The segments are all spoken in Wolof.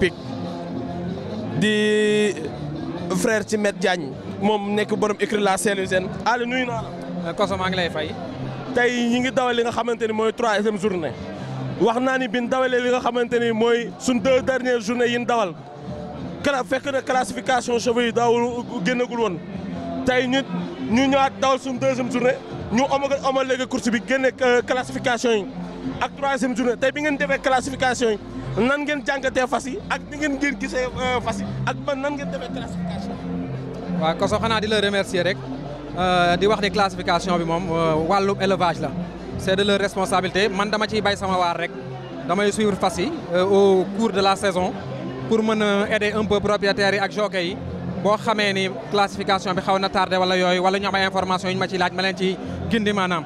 EPIC di frère ci Met Diagne moom nekk borom écrit la Saint-Louisienne. Aliou nuyu naa la. Koso maa ngi lay fay. tey ñi ngi dawal li nga xamante ni mooy 3e journée wax naa ni bin dawalee li nga xamante ni mooy suñ 2 dernières journées yi ñu dawal fekk na classification chevaux yi daawul génnagul woon tey ñu ñëwaat dawal suñ 2e journée ñu homologué course bi génne classification yi ak 3e journée tey bi ngeen defee classification yi nan ngeen jàngatee fas yi ak ni ngeen gisee fas yi ak ban nan ngeen defee classification yi. waaw Koso xanaa di la remercier rek di wax ne classification bi moom wàllu élevage la c'est de leur responsabilité man dama ciy bay sama waar rek damay suivre fas yi au cours de la saison pour mën a aider un peu propriétaires yi ak jockeys yi boo xamee ni classification bi xaw na tardé wala yooyu wala ñu am ay information yu ñu ma ciy laaj ma leen ci gindi maanaam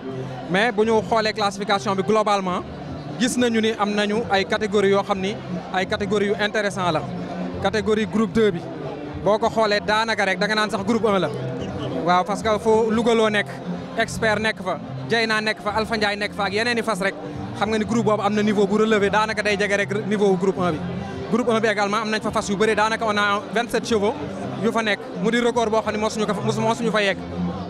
mais bu ñu xoolee classification bi globalement gis nañu ni am nañu ay catégories yoo xam ni ay catégories yu intéressant la catégorie groupe 2 bi boo ko xoolee daanaka rek da nga naan sax groupe 1 la waaw parce que foo Lougaloo nekk expert nekk fa Jeyna nekk fa Alpha Ndiaye nekk fa ak yeneen i fas rek xam nga ni groupe boobu am na niveau bu relevé daanaka day jege rek niveau groupe 1 bi groupe 1 bi également am nañ fa fas yu bëri daanaka on a 27 chevaux yu fa nekk mu di record boo xam ne mosuñu fa yegg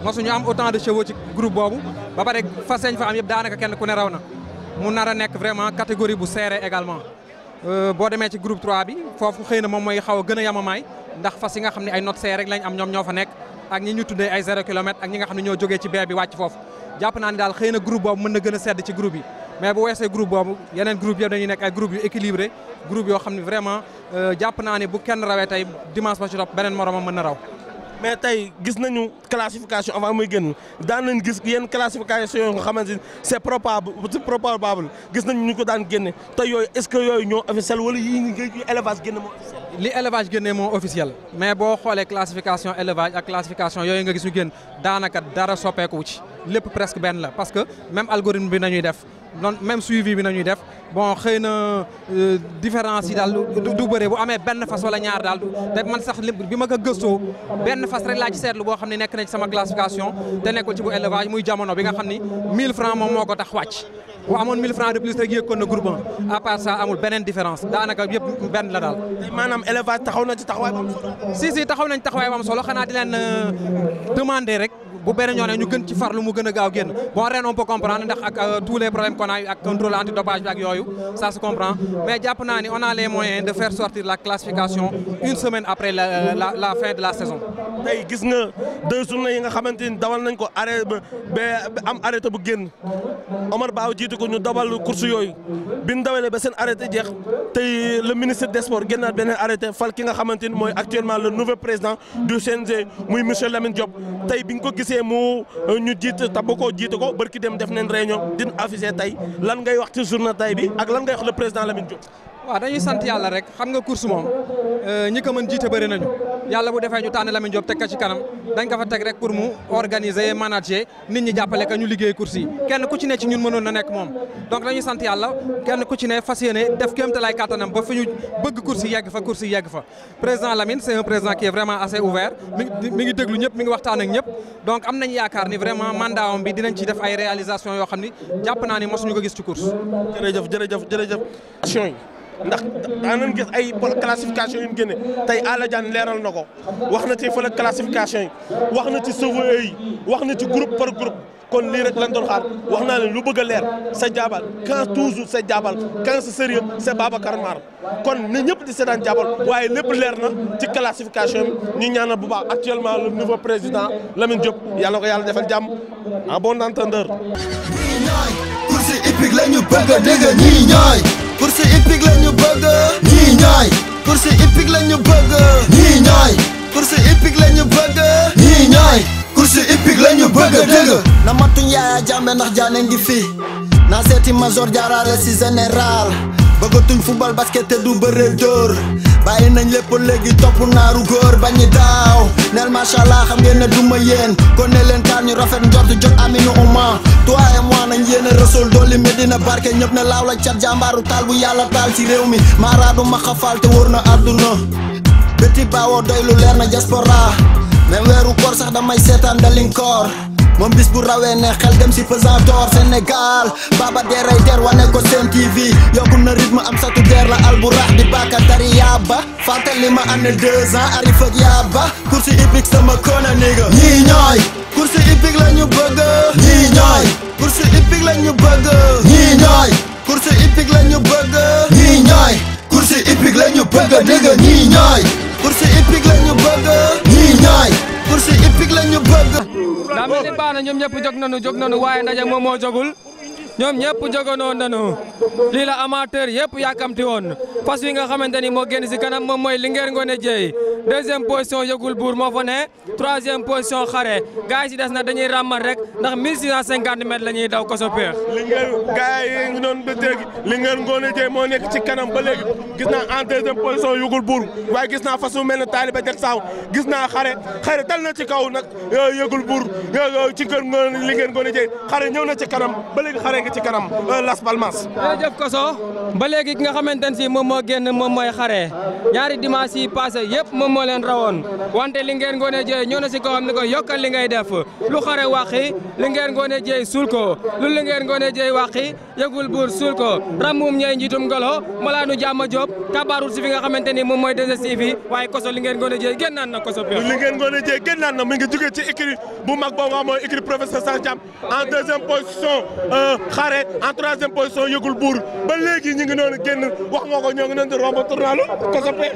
mosuñu am autant de chevaux ci groupe boobu ba pare fas yañ fa am yëpp daanaka kenn ku ne raw na mu nar a nekk vraiment catégorie bu serré également boo demee ci groupe 3 bi foofu xëy na moom mooy xaw a gën a yamamaay ndax fas yi nga xam ne ay notes serré rek lañ am ñoom ñoo fa nekk ak ñi ñu tuddee ay 0 kilomètre ak ñi nga xam ne ñoo jógee ci bee bi wàcc foofu jàpp naa ni daal xëy na groupe boobu mën na gën a sedd ci groupe yi mais bu weesee groupe boobu yeneen groupe yëpp dañuy nekk ay groupe yu équilibré groupe yoo xam ne vraiment jàpp naa ni bu kenn rawee tey dimanche ba ci topp beneen moromam mën na raw. mais tey gis nañu classification avant muy génn daan nañ gis yenn classification yoo nga xamante ni c'est probable gis nañu ñu ko daan génne te yooyu est-ce que yooyu ñoo officiel wala yii ngi élevage génne moo officiel. li élevage génnee moo officiel mais boo xoolee classification élevage ak classification yooyu nga gis ñu génn daanaka dara soppeeku ci lépp presque benn la parce que même algorithme bi nañuy def non même suivi bi nañuy def bon xëy na différence yi daal du bëre bu amee benn fas wala ñaar daal te man sax bi ma ko gëstoo benn fas rek laa ci seetlu boo xam ne nekk na ci sama classification te nekkul ci bu élevage muy jamono bi nga xam ni 1000 francs moom moo ko tax wàcc bu amoon 1000 francs de plus rek yëg kon na groupe 1 à part ça amul beneen différence daanaka yëpp benn la daal. maanaam élevage taxaw na ci taxawaay bu am solo. si taxaw nañ taxawaay bu am solo xanaa di leen demander rek bu beneen yoon ñu gën ci farlu mu gën a gaaw génn bon ren on peut comprendre ndax ak tous les problèmes qu'on a eu ak contrôle antidopage bi ak yooyu ça se comprend mais jàpp naa ni on a les moyens de faire sortir la classification une semaine après la fin de la saison. tey gis nga 2 journées yi nga xamante ni dawal nañ ko arrêté ba am arrêté bu génn Omar Ba jiitu ko ñu dawal course yooyu bi ñu dawalee ba seen arrêté jeex tey le ministre des sports génnaat beneen arrêté fal ki nga xamante ni mooy actuellement le nouveau président du CNG muy monsieur Lamine Diop tey bi nga ko gisee mu ñu jiite tabb ko jiite ko barki dem def nañ réunion din affiché tey lan ngay wax ci journée tey bi ak lan ngay wax le président Lamine Diop. waaw dañuy sant yàlla rek xam nga course moom ñi ko mën jiite bëri nañu yàlla bu defee ñu tànn Lamine Diop teg ko ci kanam dañ ko fa teg rek pour mu organiser manager nit ñi jàppale ko ñu liggéey course yi kenn ku ci ne ci ñun mënoon na nekk moom donc dañuy sant yàlla kenn ku ci ne fas yéene def kéemtalaay kàttanam ba fi ñu bëgg course yi yegg fa président Lamine c'est un président qui est vraiment assez ouvert mi ngi déglu ñëpp mi ngi waxtaan ak ñëpp donc am nañu yaakaar ni vraiment mandatam bi dinañ ci def ay réalisation yoo xam ni jàpp naa ni mosuñu ko gis ci course. jërëjëf ndax daanañ gis ay classification yu ñu génne tey Alla Diagne leeral na ko wax na ci fële classification yi wax na ci chevaux yi wax na ci groupe par groupe kon lii rek lañ doon xaar wax naa leen lu bëgg a leer c'est Diabal quand toujours c'est Diabal quand c'est sérieux c'est Babacar Mar kon ne ñëpp di seetaan Diabal waaye lépp leer na ci classification bi ñu ñaanal bu baax actuellement le nouveau président Lamine Diop yàlla ko yàlla defal jàmm en bon entendeur. course hippique la ñu bëgg dégg ñii ñooy course hippique la ñu bëgg ñii ñooy course hippique la ñu bëgg ñii ñooy course hippique la ñu bëgg ñii ñooy course hippique la ñu bëgg dégg na matuñ Yaya Jammeh ndax jaane ngi fi na seeti Major jaarale si général bëggatuñ football basket te du bëre dóor bàyyi nañ lépp léegi topp naaru góor bañi daaw neel machallah xam ngeen ne duma yéen kon ne leen kaar ñu rafet njort jot aminu uma toi et moi nañ yéene rasul dooli Medina barke ñëpp ne laaw la cat jàmbaaru taal bu yàlla taal ci réew mi maaraadu ma xafal te wóor na àdduna béti baawoo doy lu leer na diaspora même weeru koor sax damay seetaan dalinkoor moom bis bu rawee ne xel dem si pesant d'or Sénégal Baba deray der wane ko Sen TV yokku na rythme am satu der la alburax di baka tari yaaba fàttali ma am ne 2 ans arif ak yaaba course hippique sama kona nigga ñii ñooy course hippique la ñu bëgg ñii ñooy course hippique la ñu bëgg ñii ñooy course hippique la ñu bëgg ñii ñooy course hippique la ñu bëgg nigga ñii ñooy course hippique la ñu bëgg ñii ñooy course hippique la ñu bëgg daa mel ni baax na ñoom ñëpp jóg nañu waaye ndaje moom moo jógul ñoom ñëpp jógonoon nañu lii la amateur yëpp yàkkamti woon fas wi nga xamante ni moo génn si kanam moom mooy Linguère Ngoné Dieye 2e position Yëgul Buur moo fa ne 3e position Xare gars yi si des na dañuy ràmmal rek ndax 1650 mètres la ñuy daw koso peex Linguère gars yi ngi doon ba léegi Linguère Ngoné Dieye moo nekk ci kanam ba léegi gis naa en 2e position Yëgul Buur waaye gis naa fas wu mel ne Taaliba Diack Saaw gis naa Xare dal na ci kaw nag Yëgul Buur ci kër Linguère Ngoné Dieye Xare ñëw na ci kanam ba léegi Xare ci kanam Las Palmas. jërëjëf Koso ba léegi ki nga xamante ne si moom moo génn moom mooy Xare ñaari dimanche yi passé yëpp moom moo leen rawoon wante Linguère Ngoné Dieye ñëw na si kawam ni ko yokkal li ngay def lu Xare waxi Linguère Ngoné Dieye suul ko lu Linguère Ngoné Dieye waxi Yëgul Buur suul ko ramum ñooy njiitum ngolo malaanu jàmma Diop kabaarul si fi nga xamante ni moom mooy 2STV waaye Koso Linguère Ngoné Dieye génnaan na Koso bi Linguère Ngoné Dieye génnaan na mi ngi jógee ci écurie bu mag boobu nga xam mooy écurie professeur Cheikh Thiam en 2e position Xare en 3e position Yëgul Buur ba léegi ñu ngi noonu génn wax nga ko ñoo ngi noonu di romb tournalu Koso Peex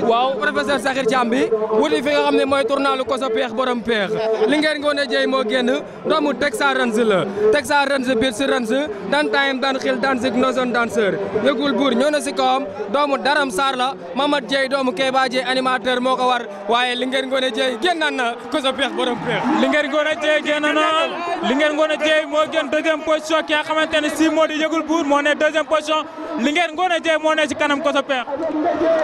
waaw professeur Sakhir Thiam bi wuti fi nga xam ne mooy tournalu Koso Peex borom peex Linguère Ngoné Dieye moo génn doomu Texas Rans la Texas Rans biir si Rans dan time dan xil dan zik nozon danseur Yëgul Buur ñëw na si kawam doomu Daram Sarr la Mamad Dieye doomu Kéba Dieye animateur moo ko war waaye Linguère Ngoné Dieye génnaan na Koso Peex borom peex Linguère Ngoné Dieye génn na Linguère Ngoné Dieye moo génn 2e position ki nga xamante ne si moo di Yëgul Buur moo ne 2e position Linguère Ngoné Dieye moo ne ci kanam Koso Peex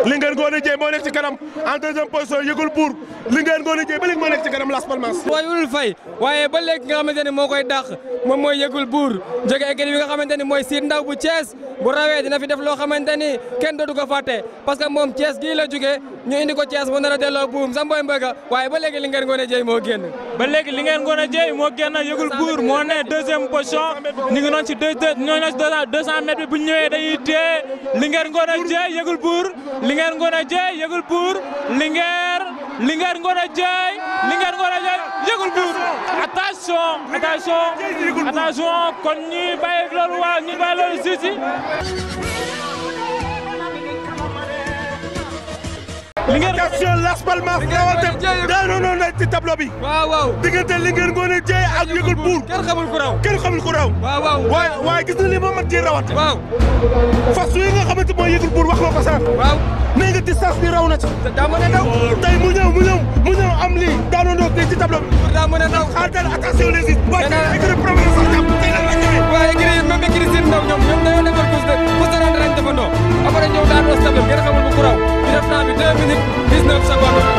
Linguère Ngoné Dieye moo nekk ci kanam en 2e position Yëgul Buur Linguère Ngoné Dieye ba léegi moo nekk ci kanam Las Palmas wayul fay waaye ba léegi nga xamante ne moo koy dàq moom mooy Yëgul Buur jóge équipe bi nga xamante ni mooy Siid Ndaw bu Thiès bu rawee dina fi def loo xamante ni kenn dootu ko fàtte parce que moom Thiès gii la jóge ñu indi ko Thiès bu nar a delloo buum sa mboy mbëgga waaye ba léegi Linguère Ngoné Dieye moo génn ba léegi Linguère Ngoné Dieye moo génn Yëgul Buur moo ne 2e position ñu ngi noonu ci 200 mètres bi bu ñu ñëwee dañuy téye Linguère Ngoné Dieye Yëgul Buur Linguère Ngoné Dieye Yëgul Buur Linguère Ngoné Dieye Linguère Ngoné Dieye Yëgul Buur attention kon ñuy bàyyi loolu waa ñu bàyyi loolu juge attention Las Palmas daanoon na ci tableau bi waaw diggante Linguère Ngoné Dieye ak Yëgul Buur kenn xamul ku raw waaye gis na li Mamad Dieye rawat fas yi nga xamante mooy Yëgul Buur wax nga ko sax nee nga distance bi raw na ci daa mën a daw tey mu ñëw am lii daanoon na ci tableau bi daa mën a daw attention les is écurie professeur Cheikh Thiam tey lan la ñëwee waaye écurie Siid Ndaw ñoom dañoo defar course de ren defandoo après ñëw daan os tableau kenn xamul bu ku raw ñu def temps bi 2 minutes 19 secondes